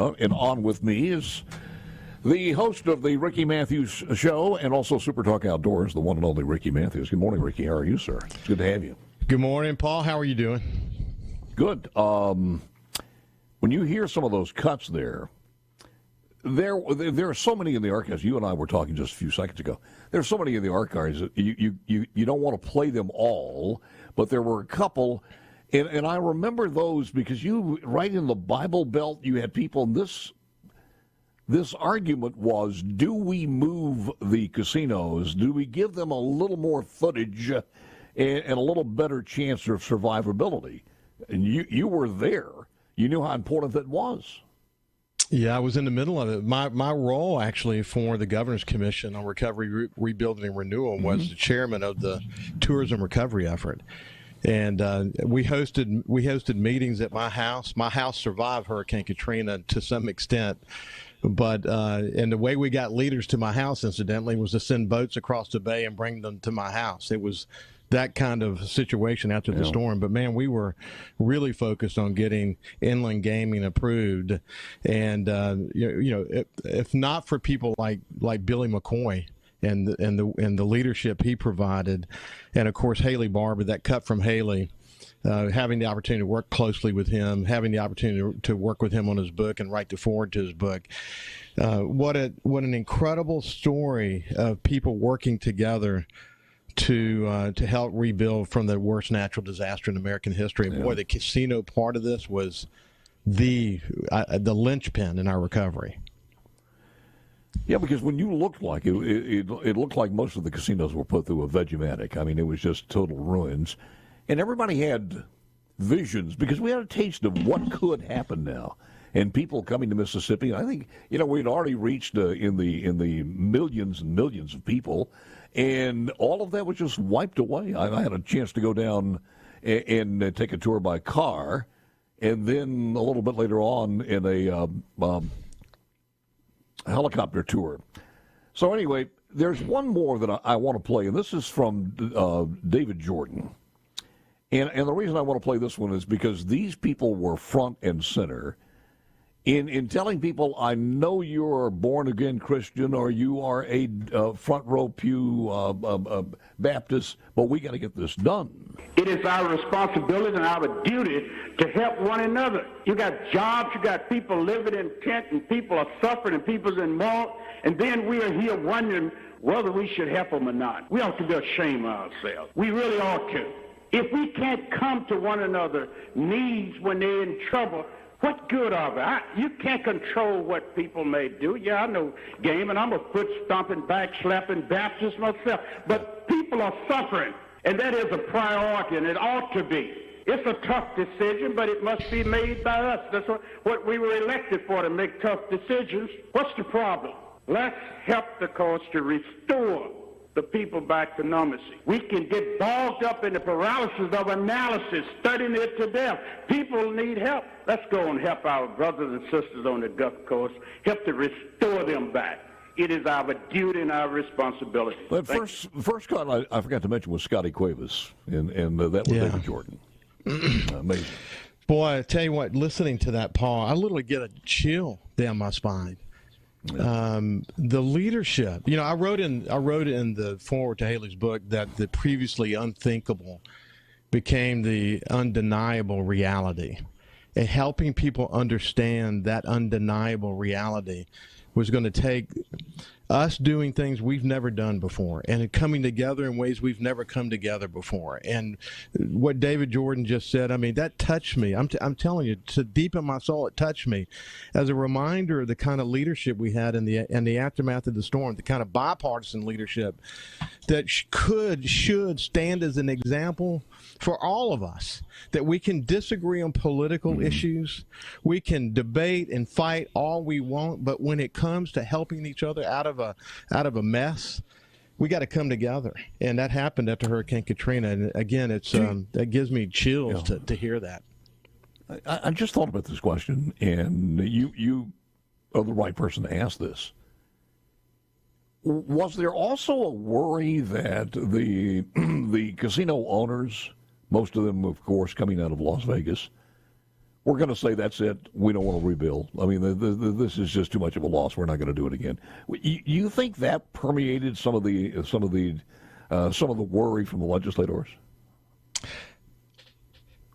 And on with me is the host of the Ricky Mathews Show and also SuperTalk Outdoors, the one and only Ricky Mathews. Good morning, Ricky. How are you, sir? It's good to have you. Good morning, Paul. How are you doing? Good. When you hear some of those cuts there are so many in the archives. You and I were talking just a few seconds ago. There are so many in the archives that you don't want to play them all, but there were a couple. And I remember those because right in the Bible Belt, you had people, and this argument was, do we move the casinos? Do we give them a little more footage and a little better chance of survivability? And you were there. You knew how important that was. Yeah, I was in the middle of it. My role, actually, for the Governor's Commission on Recovery, Rebuilding, and Renewal was the chairman of the tourism recovery effort. And we hosted meetings at my house. My house survived Hurricane Katrina to some extent, but and the way we got leaders to my house, incidentally, was to send boats across the bay and bring them to my house. It was that kind of situation after the storm. But man, we were really focused on getting inland gaming approved, and if not for people like Billy McCoy and the leadership he provided, and of course Haley Barber, that cut from Haley, having the opportunity to work closely with him, having the opportunity to work with him on his book and write the foreword to his book. What an incredible story of people working together to help rebuild from the worst natural disaster in American history. Boy, the casino part of this was the linchpin in our recovery. Yeah, because when you looked like it looked like most of the casinos were put through a Vegematic. I mean, it was just total ruins. And everybody had visions because we had a taste of what could happen now. And people coming to Mississippi, I think, we'd already reached in the millions and millions of people, and all of that was just wiped away. I had a chance to go down and take a tour by car, and then a little bit later on in a helicopter tour. So anyway, there's one more that I want to play, and this is from David Jordan. And the reason I want to play this one is because these people were front and center in telling people, I know you're a born-again Christian or you are a front row pew Baptist, but we got to get this done. It is our responsibility and our duty to help one another. You got jobs, you got people living in tents, and people are suffering, and people's in malt, and then we are here wondering whether we should help them or not. We ought to be ashamed of ourselves. We really ought to. If we can't come to one another's needs when they're in trouble, what good of it? You can't control what people may do. Yeah, I know game, and I'm a foot-stomping, back-slapping Baptist myself. But people are suffering, and that is a priority, and it ought to be. It's a tough decision, but it must be made by us. That's what we were elected for, to make tough decisions. What's the problem? Let's help the cause to restore the people back to normalcy. We can get bogged up in the paralysis of analysis, studying it to death. People need help. Let's go and help our brothers and sisters on the Gulf Coast, help to restore them back. It is our duty and our responsibility. But first cut I forgot to mention was Scotty Cuevas, and that was David Jordan. Amazing. Boy, I tell you what, listening to that, Paul, I literally get a chill down my spine. The leadership, I wrote in the foreword to Haley's book that the previously unthinkable became the undeniable reality, and helping people understand that undeniable reality was going to take us doing things we've never done before and coming together in ways we've never come together before. And what David Jordan just said, I mean, that touched me. I'm telling you, to deep in my soul, it touched me as a reminder of the kind of leadership we had in the aftermath of the storm, the kind of bipartisan leadership that should stand as an example for all of us, that we can disagree on political issues, we can debate and fight all we want, but when it comes to helping each other out of a mess, we got to come together. And that happened after Hurricane Katrina. And again, it's that gives me chills to hear that. I just thought about this question, and you are the right person to ask this. Was there also a worry that the casino owners, most of them, of course, coming out of Las Vegas, we're going to say that's it. We don't want to rebuild. I mean, this is just too much of a loss. We're not going to do it again. You think that permeated some of the worry from the legislators?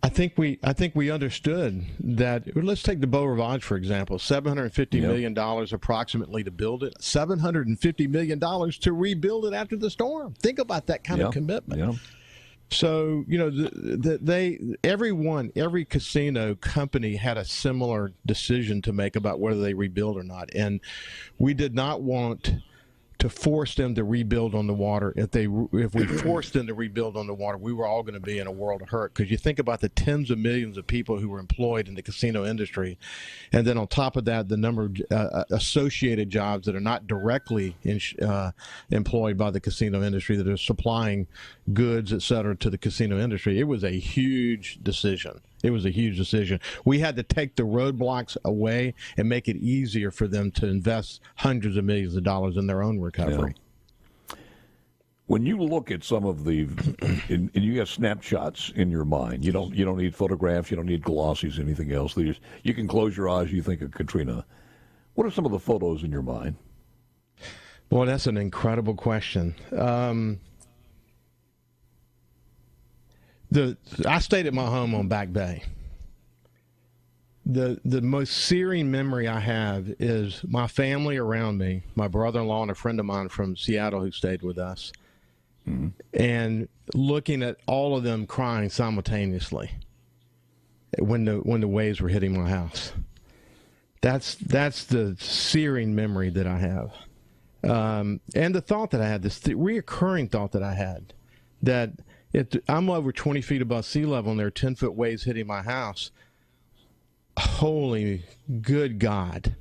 I think we understood that. Let's take the Beau Rivage, for example. $750 million approximately to build it. $750 million to rebuild it after the storm. Think about that kind of commitment. Yeah. So, every casino company had a similar decision to make about whether they rebuild or not. And we did not want to force them to rebuild on the water. If we forced them to rebuild on the water, we were all going to be in a world of hurt. Because you think about the tens of millions of people who were employed in the casino industry, and then on top of that, the number of associated jobs that are not directly employed by the casino industry, that are supplying goods, et cetera, to the casino industry. It was a huge decision. We had to take the roadblocks away and make it easier for them to invest hundreds of millions of dollars in their own recovery. Yeah. When you look at some of the, and you have snapshots in your mind, you don't need photographs, you don't need glossies, anything else. You can close your eyes, you think of Katrina. What are some of the photos in your mind? Boy, that's an incredible question. I stayed at my home on Back Bay. The most searing memory I have is my family around me, my brother-in-law and a friend of mine from Seattle who stayed with us, and looking at all of them crying simultaneously when the waves were hitting my house. That's the searing memory that I have. And the thought that I had, this reoccurring thought that I had, that I'm over 20 feet above sea level and there are 10-foot waves hitting my house. Holy good God,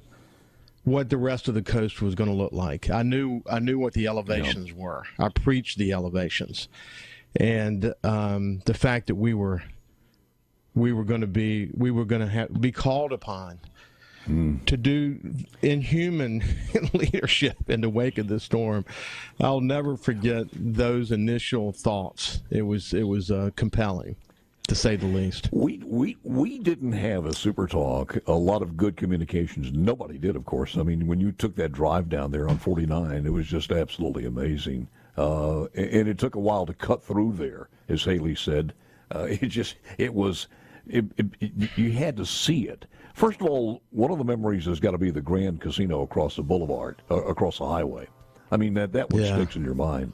what the rest of the coast was going to look like. I knew what the elevations were. I preached the elevations. And the fact that we were going to be called upon to do inhuman leadership in the wake of this storm. I'll never forget those initial thoughts. It was compelling, to say the least. We didn't have a SuperTalk, a lot of good communications. Nobody did, of course. I mean, when you took that drive down there on 49, it was just absolutely amazing. And it took a while to cut through there, as Haley said. You had to see it. First of all, one of the memories has got to be the Grand Casino across the boulevard, across the highway. I mean, that one sticks in your mind.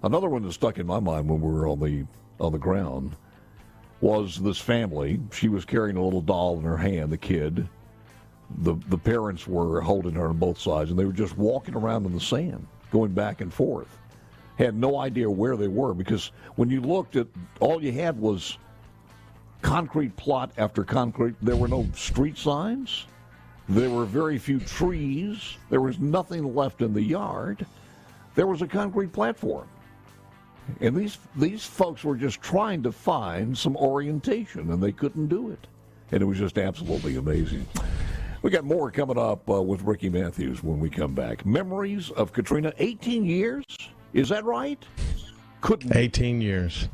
Another one that stuck in my mind when we were on the ground was this family. She was carrying a little doll in her hand, the kid. The parents were holding her on both sides, and they were just walking around in the sand, going back and forth. Had no idea where they were, because when you looked at, all you had was concrete plot after concrete. There were no street signs. There were very few trees. There was nothing left in the yard. There was a concrete platform. And these folks were just trying to find some orientation, and they couldn't do it. And it was just absolutely amazing. We got more coming up with Ricky Mathews when we come back. Memories of Katrina, 18 years? Is that right? 18 years.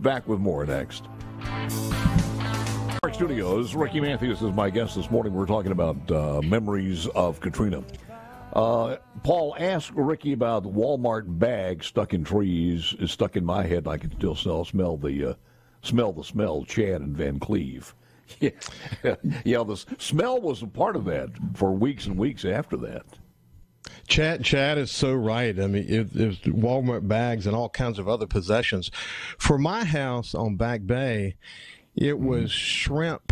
Back with more next. Our studios, Ricky Mathews is my guest this morning. We're talking about memories of Katrina. Paul asked Ricky about the Walmart bag stuck in trees. It's stuck in my head. I can still smell the smell, Chad and Van Cleve. Yeah, the smell was a part of that for weeks and weeks after that. Chad is so right. I mean, it was Walmart bags and all kinds of other possessions. For my house on Back Bay, it was shrimp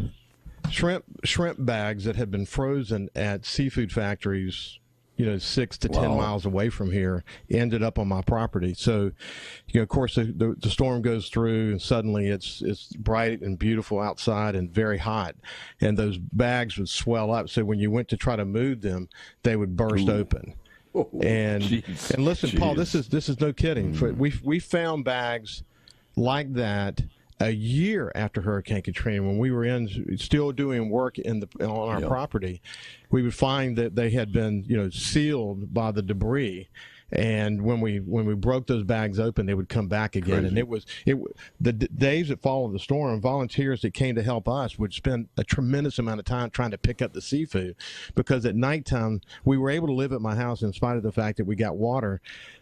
bags that had been frozen at seafood factories, 6 to 10 miles away from here, ended up on my property. So, of course, the storm goes through, and suddenly it's bright and beautiful outside and very hot, and those bags would swell up. So when you went to try to move them, they would burst open. Oh, and listen, Paul, this is no kidding. We found bags like that a year after Hurricane Katrina, when we were still doing work on our property. We would find that they had been sealed by the debris, And when we broke those bags open, they would come back again. Crazy. And the days that followed the storm, volunteers that came to help us would spend a tremendous amount of time trying to pick up the seafood, because at nighttime we were able to live at my house in spite of the fact that we got water.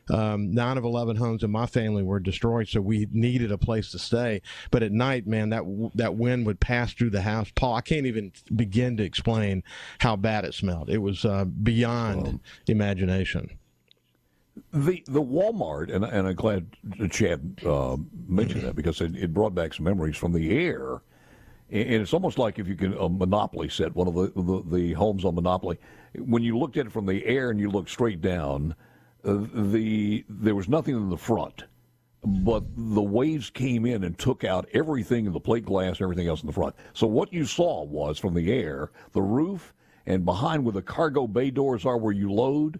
9 of 11 homes in my family were destroyed, so we needed a place to stay. But at night, man, that wind would pass through the house. Paul, I can't even begin to explain how bad it smelled. It was beyond imagination. The Walmart, and I'm glad Chad mentioned that, because it brought back some memories from the air. And it's almost like if you can, a Monopoly set, one of the homes on Monopoly, when you looked at it from the air and you looked straight down, there was nothing in the front, but the waves came in and took out everything in the plate glass and everything else in the front. So what you saw was, from the air, the roof, and behind where the cargo bay doors are where you load,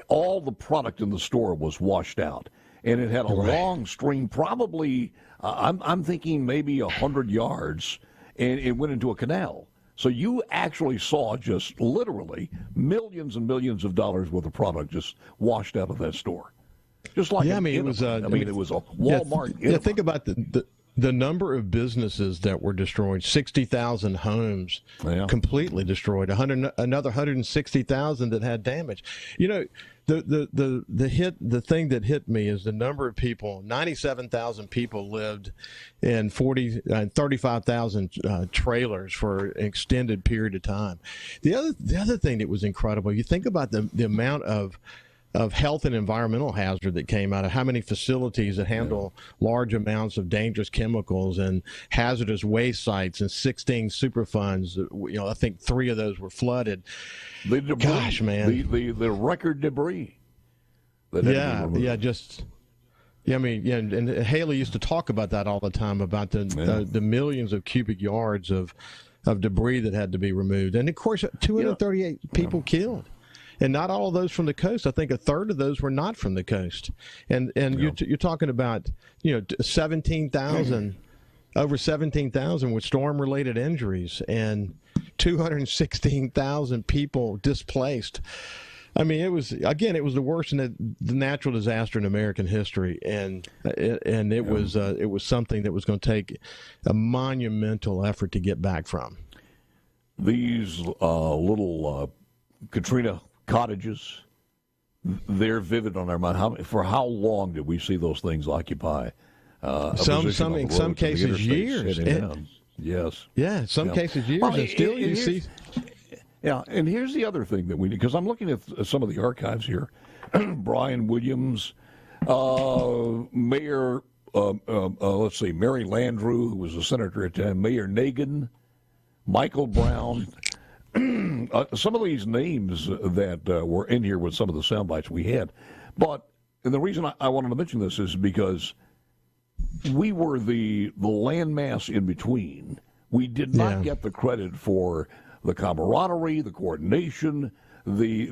all the product in the store was washed out. And it had a long stream, probably, I'm thinking maybe 100 yards, and it went into a canal. So you actually saw just literally millions and millions of dollars worth of product just washed out of that store. Just like it was a Walmart. Yeah, think about the number of businesses that were destroyed. 60,000 homes completely destroyed. Another 160,000 that had damage. You know, the thing that hit me is the number of people. 97,000 people lived in 35,000 trailers for an extended period of time. The other thing that was incredible, you think about the amount of health and environmental hazard that came out of how many facilities that handle large amounts of dangerous chemicals and hazardous waste sites, and 16 Superfunds. You know, I think 3 of those were flooded. The debris, gosh, man, the record debris. And Haley used to talk about that all the time, about the millions of cubic yards of debris that had to be removed, and of course 238 people killed. And not all of those from the coast. I think a third of those were not from the coast. And you're talking about, 17,000, over 17,000 with storm-related injuries, and 216,000 people displaced. I mean, it was the worst the natural disaster in American history, and it was something that was going to take a monumental effort to get back from. These little Katrina cottages, they're vivid on our mind. For how long did we see those things occupy? In some cases years. Yes. Yeah, some cases years. Well, and still you see. Yeah, and here's the other thing that we need, because I'm looking at some of the archives here. Brian Williams, Mayor, let's see, Mary Landrieu, who was a senator at the time, Mayor Nagin, Michael Brown. Some of these names that were in here with some of the sound bites we had. And the reason I wanted to mention this is because we were the landmass in between. We did not get the credit for the camaraderie, the coordination, the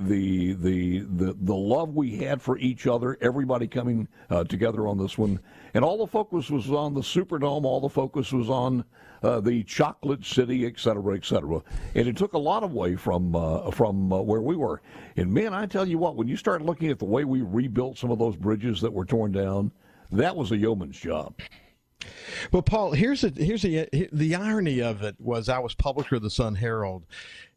love we had for each other, everybody coming together on this one. And all the focus was on the Superdome, all the focus was on the Chocolate City, et cetera, et cetera. And it took a lot away from where we were. And, man, I tell you what, when you start looking at the way we rebuilt some of those bridges that were torn down, that was a yeoman's job. Well, Paul, here's the irony of it was I was publisher of the Sun Herald,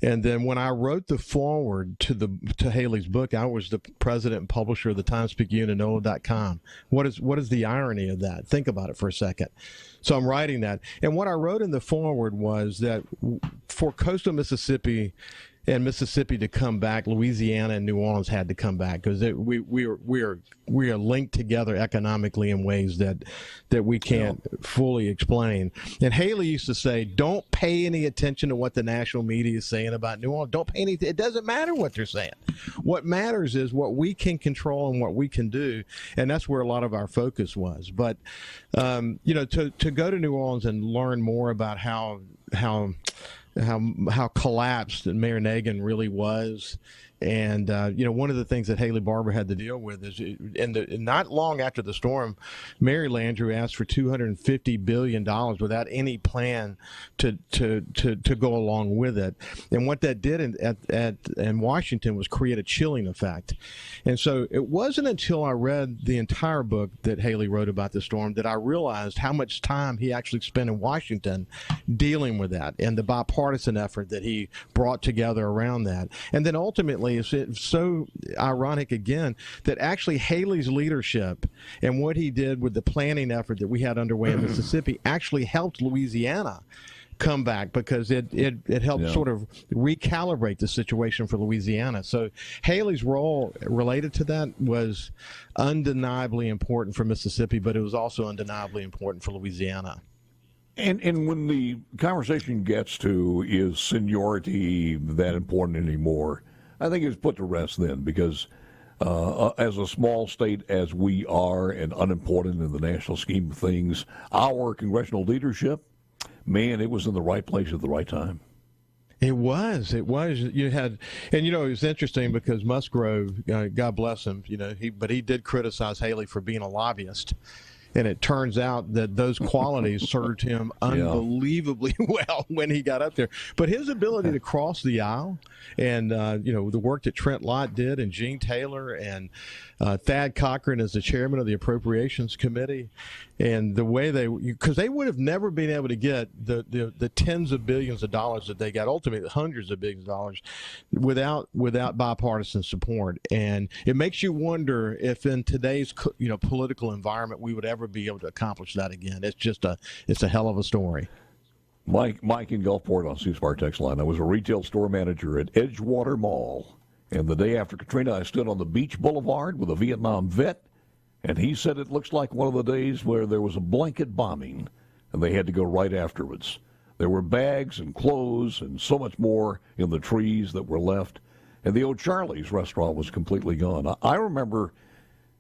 and then when I wrote the foreword to Haley's book, I was the president and publisher of the Times-Picayune and NOLA.com. What is the irony of that? Think about it for a second. So I'm writing that, and what I wrote in the foreword was that for coastal Mississippi and Mississippi to come back, Louisiana and New Orleans had to come back, because we are linked together economically in ways that we can't fully explain. And Haley used to say, "Don't pay any attention to what the national media is saying about New Orleans. Don't pay any. It doesn't matter what they're saying. What matters is what we can control and what we can do." And that's where a lot of our focus was. But to go to New Orleans and learn more about how collapsed Mayor Nagin really was, And one of the things that Haley Barbour had to deal with is, not long after the storm, Mary Landrieu asked for $250 billion without any plan to go along with it. And what that did in Washington was create a chilling effect. And so it wasn't until I read the entire book that Haley wrote about the storm that I realized how much time he actually spent in Washington dealing with that, and the bipartisan effort that he brought together around that. And then ultimately, it's so ironic again that actually Haley's leadership and what he did with the planning effort that we had underway in Mississippi actually helped Louisiana come back, because it helped sort of recalibrate the situation for Louisiana. So Haley's role related to that was undeniably important for Mississippi, but it was also undeniably important for Louisiana. And when the conversation gets to, is seniority that important anymore, I think it's put to rest then, because as a small state as we are and unimportant in the national scheme of things, our congressional leadership, man, it was in the right place at the right time. It was. You had, and it was interesting because Musgrove, God bless him, he did criticize Haley for being a lobbyist. And it turns out that those qualities served him unbelievably well when he got up there. But his ability to cross the aisle and, the work that Trent Lott did and Gene Taylor and Thad Cochran as the chairman of the Appropriations Committee, and the way because they would have never been able to get the tens of billions of dollars that they got, ultimately hundreds of billions of dollars, without bipartisan support. And it makes you wonder if in today's political environment we would ever be able to accomplish that again. It's a hell of a story. Mike in Gulfport on C-Spire text line. I was a retail store manager at Edgewater Mall, and the day after Katrina, I stood on the beach boulevard with a Vietnam vet, and he said it looks like one of the days where there was a blanket bombing, and they had to go right afterwards. There were bags and clothes and so much more in the trees that were left, and the old Charlie's restaurant was completely gone. I remember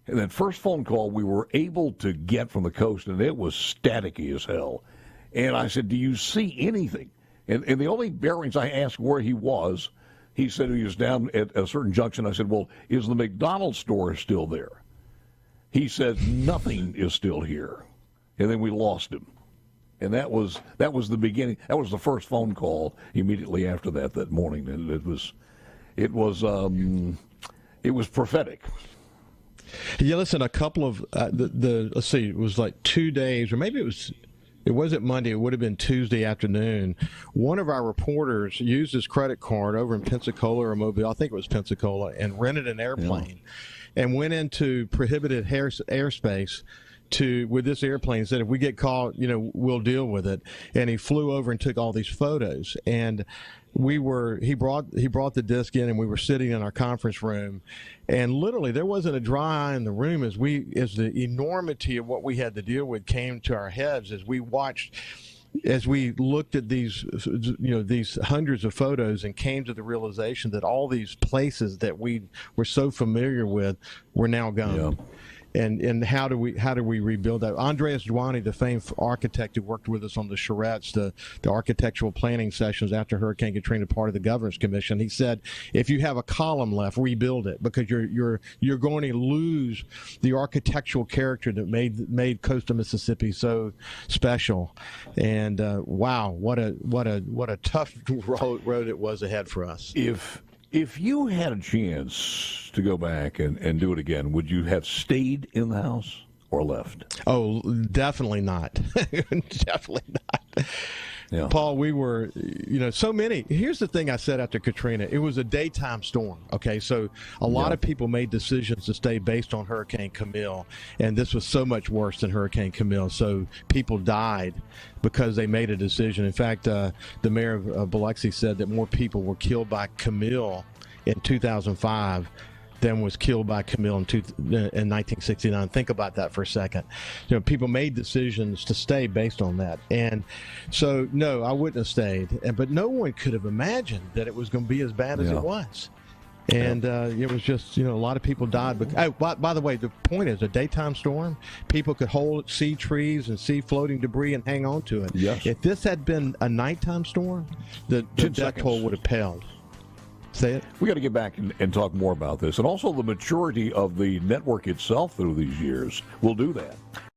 that first phone call we were able to get from the coast, and it was staticky as hell. And I said, do you see anything? And the only bearings I asked where he was, he said he was down at a certain junction. I said, well, is the McDonald's store still there? He said, nothing is still here. And then we lost him. And that was the beginning. That was the first phone call immediately after that morning. And it was prophetic. Yeah, listen, a couple of let's see, it was like 2 days, or maybe it wasn't Monday, it would have been Tuesday afternoon. One of our reporters used his credit card over in Pensacola or Mobile, I think it was Pensacola, and rented an airplane and went into prohibited airspace with this airplane, and said, if we get caught, we'll deal with it. And he flew over and took all these photos. And he brought the disc in, and we were sitting in our conference room, and literally there wasn't a dry eye in the room as the enormity of what we had to deal with came to our heads as we looked at these hundreds of photos and came to the realization that all these places that we were so familiar with were now gone. Yeah. And how do we rebuild that? Andreas Dwani, the famed architect who worked with us on the charrettes, the architectural planning sessions after Hurricane Katrina, part of the Governor's Commission, he said, if you have a column left, rebuild it, because you're going to lose the architectural character that made coastal Mississippi so special. And wow, what a tough road it was ahead for us. If you had a chance to go back and do it again, would you have stayed in the house or left? Oh, definitely not. Definitely not. Yeah. Paul, we were, so many. Here's the thing I said after Katrina. It was a daytime storm, okay? So a lot of people made decisions to stay based on Hurricane Camille, and this was so much worse than Hurricane Camille. So people died because they made a decision. In fact, the mayor of Biloxi said that more people were killed by Camille in 2005 than was killed by Camille in 1969. Think about that for a second. People made decisions to stay based on that. And so, no, I wouldn't have stayed. But no one could have imagined that it was going to be as bad as it was. And it was just, a lot of people died. But by the way, the point is, a daytime storm, people could see trees and see floating debris and hang on to it. Yes. If this had been a nighttime storm, the death toll would have paled. Say it. We got to get back and talk more about this, and also the maturity of the network itself through these years. We'll do that.